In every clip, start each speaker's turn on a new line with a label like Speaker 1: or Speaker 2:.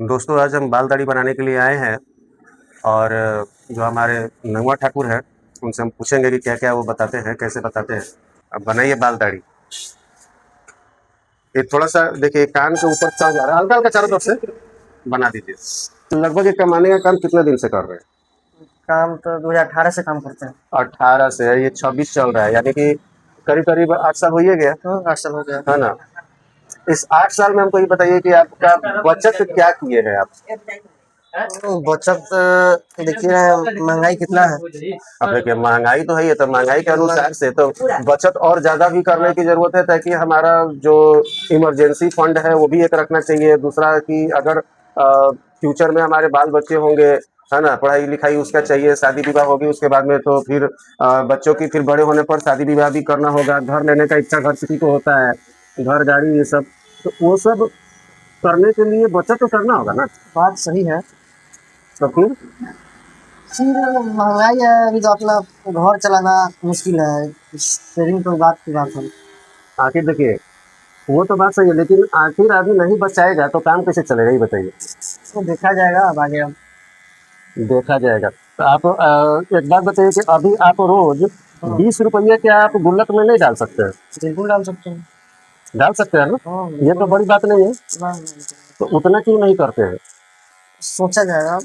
Speaker 1: दोस्तों आज हम बाल दाढ़ी बनाने के लिए आए हैं और जो हमारे नगवा ठाकुर हैं उनसे हम पूछेंगे कि क्या क्या वो बताते हैं, कैसे बताते हैं। अब बनाइए बाल दाढ़ी। ये थोड़ा सा देखिए कान के ऊपर चढ़ जा रहा है, हल्का हल्का चारों तरफ से बना दीजिए। तो लगभग ये कमाने का काम कितने दिन से कर रहे हैं?
Speaker 2: काम तो 2018 से काम करते हैं।
Speaker 1: 18 से है, ये 26 चल रहा है, यानी कि करीब करीब 8 साल हो ही गया
Speaker 2: 8 साल हो गया।
Speaker 1: है ना। इस 8 साल में हमको ये बताइए कि आपका बचत क्या किए हैं आप?
Speaker 2: बचत देखिए महंगाई कितना है।
Speaker 1: अब देखिए महंगाई तो है, ये तो महंगाई के अनुसार से तो बचत और ज्यादा भी करने की जरूरत है, ताकि हमारा जो इमरजेंसी फंड है वो भी एक रखना चाहिए। दूसरा कि अगर फ्यूचर में हमारे बाल बच्चे होंगे, है ना, पढ़ाई लिखाई उसका चाहिए, शादी विवाह होगी उसके बाद में, तो फिर बच्चों की फिर बड़े होने पर शादी विवाह भी करना होगा, घर लेने का इच्छा घर किसी को होता है, घर गाड़ी ये सब, तो वो सब करने के लिए बचत तो करना होगा ना।
Speaker 2: बात सही है।
Speaker 1: तो फिर
Speaker 2: महंगाई है, अभी तो अपना घर चलाना मुश्किल है, सेविंग तो बात की बात है।
Speaker 1: आखिर देखिए वो तो बात सही है, लेकिन आखिर आदमी नहीं बचाएगा तो काम कैसे चलेगा, ये बताइए।
Speaker 2: तो देखा जाएगा अब आगे। अब
Speaker 1: देखा जाएगा। तो आप एक बात बताइए कि अभी आप रोज 20 रुपये क्या आप गुल्लक में नहीं डाल सकते हैं?
Speaker 2: बिल्कुल डाल सकते हैं।
Speaker 1: डाल सकते हैं ना,
Speaker 2: हाँ,
Speaker 1: ये तो बड़ी बात नहीं है। तो उतना क्यों नहीं करते हैं?
Speaker 2: सोचा जाएगा।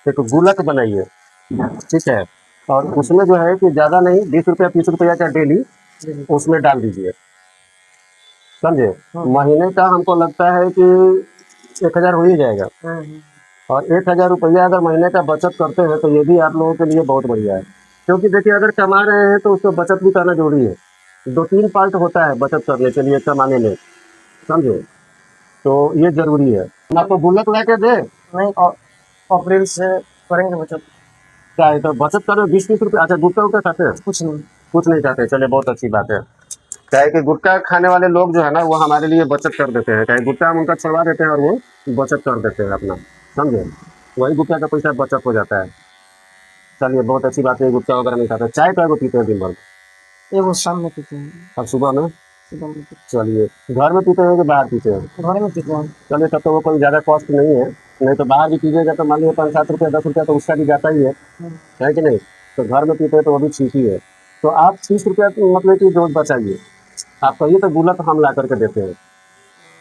Speaker 1: एक गुल्लक बनाइए, ठीक है, और उसमें जो है कि ज्यादा नहीं, 20 रुपया 30 रुपया का डेली उसमें डाल दीजिए, समझे। महीने का हमको लगता है कि 1,000 हो ही जाएगा। और 1,000 रुपया अगर महीने का बचत करते हैं तो ये भी आप लोगों के लिए बहुत बढ़िया है। क्योंकि देखिए अगर कमा रहे हैं तो उसको बचत भी करना जरूरी है। 2-3 पार्ट होता है बचत करने के लिए, कमाने में, समझे। तो ये जरूरी है। हम आपको गुल्लक ला के दे
Speaker 2: नहीं, अप्रैल से करेंगे बचत।
Speaker 1: क्या है, तो बचत करो 20-30 रुपये। अच्छा गुटखा उटखा खाते हैं?
Speaker 2: कुछ नहीं।
Speaker 1: कुछ नहीं खाते, चले बहुत अच्छी बात है। क्या है कि गुटखा खाने वाले लोग जो है ना वो हमारे लिए बचत कर देते हैं, क्या है गुटखा हम उनका छुड़वा देते हैं और वो बचत कर देते हैं अपना, समझे। वही गुटखा का पैसा बचत हो जाता है। चलिए बहुत अच्छी बात है, गुटखा वगैरह नहीं खाते। चाय क्या पीते हैं दिन भर?
Speaker 2: ये वो शाम में पीते हैं।
Speaker 1: अब सुबह में?
Speaker 2: सुबह में पीते
Speaker 1: चलिए घर में पीते हैं कि बाहर पीते हैं?
Speaker 2: हैं। घर में पीते हैं।
Speaker 1: चलिए तब तो वो कोई ज़्यादा कॉस्ट नहीं है। नहीं तो बाहर भी पीजिएगा तो मान लीजिए 5-7 रुपया 10 रुपया तो उसका भी जाता ही है कि नहीं। तो घर में पीते हैं तो वो भी ठीक ही है। तो आप 30 रुपया मतलब कि रोज बचाइए। आप कहिए तो गुल्लक हम ला करके देते हैं।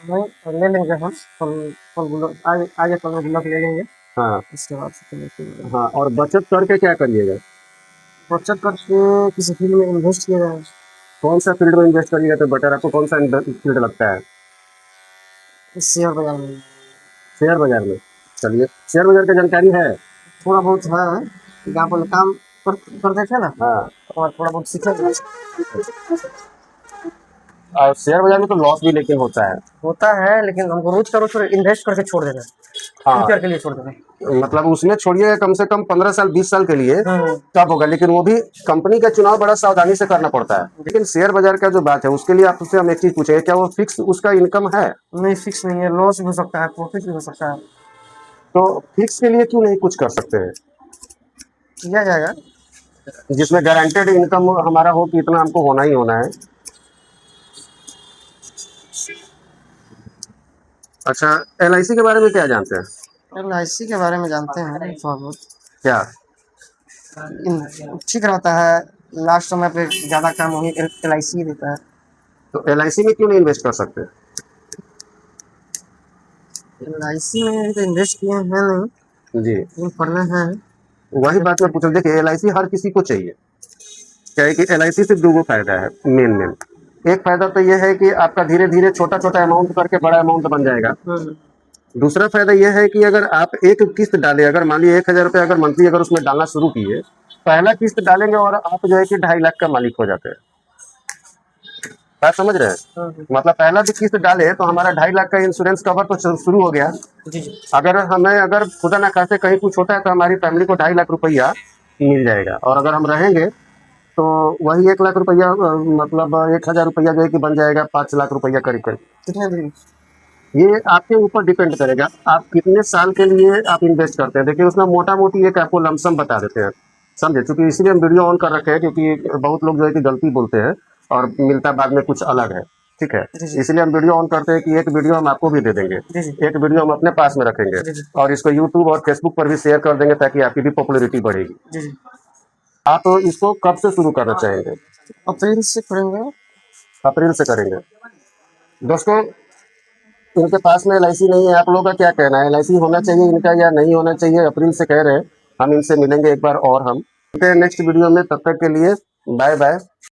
Speaker 2: नहीं, ले लेंगे हम। कल कल गुल्लक आज कल में गुल्लक ले लेंगे।
Speaker 1: हाँ
Speaker 2: इसके बाद से चलेंगे।
Speaker 1: हाँ, और बचत करके क्या करिएगा?
Speaker 2: बचत करके किसी फील्ड में इन्वेस्ट किया जाए।
Speaker 1: कौन सा फील्ड में इन्वेस्ट करिएगा तो बेटर, आपको कौन सा फील्ड लगता है?
Speaker 2: शेयर बाजार में।
Speaker 1: शेयर बाजार में? चलिए शेयर बाजार की जानकारी है?
Speaker 2: थोड़ा बहुत है, जहाँ पर काम करते थे ना,
Speaker 1: हाँ।
Speaker 2: और थोड़ा बहुत सीखे।
Speaker 1: और शेयर बाजार में तो लॉस भी लेकिन
Speaker 2: होता है, लेकिन हमको रोज का रोज इन्वेस्ट करके छोड़ देना है।
Speaker 1: हाँ,
Speaker 2: फ्यूचर के लिए छोड़ देना है।
Speaker 1: मतलब उसमें छोड़िए कम से कम 15 साल 20 साल के लिए तब होगा, लेकिन वो भी कंपनी का चुनाव बड़ा सावधानी से करना पड़ता है। लेकिन शेयर बाजार का जो बात है उसके लिए आपसे हम एक चीज पूछेंगे, क्या वो फिक्स उसका इनकम है?
Speaker 2: नहीं, फिक्स नहीं है, लॉस भी हो सकता है, प्रॉफिट भी हो सकता है।
Speaker 1: तो फिक्स के लिए क्यों नहीं कुछ कर सकते हैं,
Speaker 2: किया जाएगा।
Speaker 1: जिसमें गारंटेड इनकम हमारा हो कि इतना हमको होना ही होना है। अच्छा LIC के बारे में क्या जानते हैं?
Speaker 2: LIC के बारे में जानते हैं थोड़ा बहुत।
Speaker 1: क्या?
Speaker 2: ठीक रहता है, लास्ट समय पे ज्यादा काम वही LIC देता है।
Speaker 1: तो LIC में क्यों नहीं इन्वेस्ट कर सकते?
Speaker 2: LIC में तो इन्वेस्ट किए हैं नहीं,
Speaker 1: जी
Speaker 2: लेकिन पढ़ना है।
Speaker 1: वही बात मैं पूछ रहा हूँ। देखिए LIC हर किसी को चाहिए। क्या है कि LIC से दो फायदा है मेन। एक फायदा तो यह है कि आपका धीरे धीरे छोटा छोटा अमाउंट करके बड़ा अमाउंट बन जाएगा। दूसरा फायदा यह है कि अगर आप एक किस्त डालें, अगर मान लीजिए 1,000 रुपये अगर मंथली अगर उसमें डालना शुरू किए, पहला किस्त डालेंगे और आप जो है कि 2.5 लाख का मालिक हो जाते हैं। बात समझ रहे हैं? मतलब पहला भी किस्त डाले तो हमारा 2.5 लाख का इंश्योरेंस कवर तो शुरू हो गया। अगर हमें अगर खुदा ना खाते कहीं कुछ होता है तो हमारी फैमिली को 2.5 लाख रुपया मिल जाएगा। और अगर हम रहेंगे तो वही 1 लाख रुपया मतलब 1,000 रुपया जो है कि बन जाएगा 5 लाख रुपया करीब करीब।
Speaker 2: कितने दिन?
Speaker 1: ये आपके ऊपर डिपेंड करेगा आप कितने साल के लिए आप इन्वेस्ट करते हैं। देखिए उसमें मोटा मोटी एक आपको लमसम बता देते हैं, समझे। क्योंकि इसीलिए हम वीडियो ऑन कर रखे हैं, क्योंकि बहुत लोग जो है कि गलती बोलते हैं और मिलता बाद में कुछ अलग है। ठीक है,
Speaker 2: जी जी
Speaker 1: इसलिए हम वीडियो ऑन करते हैं कि एक वीडियो हम आपको भी दे देंगे,
Speaker 2: जी जी
Speaker 1: एक वीडियो हम अपने पास में रखेंगे
Speaker 2: जी जी
Speaker 1: और इसको यूट्यूब और फेसबुक पर भी शेयर कर देंगे ताकि आपकी भी पॉपुलैरिटी बढ़ेगी।
Speaker 2: जी जी।
Speaker 1: आप इसको कब से शुरू करना चाहेंगे?
Speaker 2: अप्रैल से करेंगे।
Speaker 1: अप्रैल से करेंगे। दोस्तों, इनके पास में एलआईसी नहीं है, आप लोगों का क्या कहना है? एलआईसी होना चाहिए इनका या नहीं होना चाहिए? अप्रैल से कह रहे हैं, हम इनसे मिलेंगे एक बार और हम नेक्स्ट वीडियो में। तब तक के लिए बाय बाय।